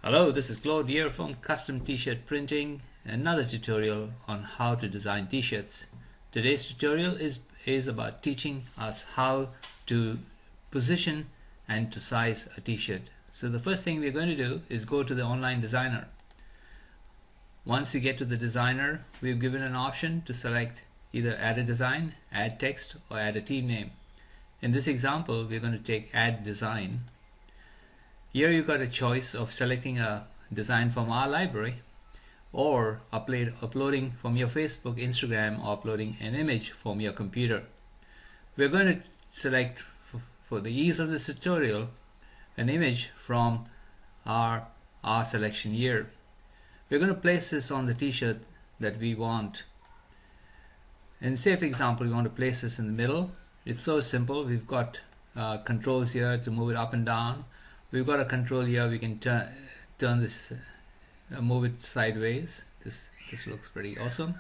Hello, this is Claude here from Custom T-Shirt Printing, another tutorial on how to design t-shirts. Today's tutorial is about teaching us how to position and to size a t-shirt. So the first thing we're going to do is go to the online designer. Once we get to the designer, we're given an option to select either add a design, add text, or add a team name. In this example, we're going to take add design. Here you got a choice of selecting a design from our library or uploading from your Facebook, Instagram, or uploading an image from your computer. We're going to select, for the ease of this tutorial, an image from our selection here. We're going to place this on the t-shirt that we want. And say, for example, we want to place this in the middle. It's so simple. We've got controls here to move it up and down. We've got a control here. We can turn this, move it sideways. This looks pretty awesome.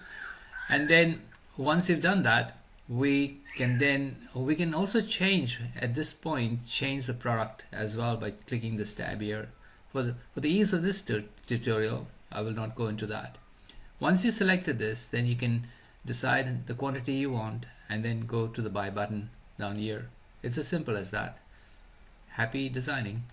And then once you've done that, we can also change at this point, change the product as well by clicking this tab here. For the ease of this tutorial, I will not go into that. Once you selected this, then you can decide the quantity you want and then go to the buy button down here. It's as simple as that. Happy designing.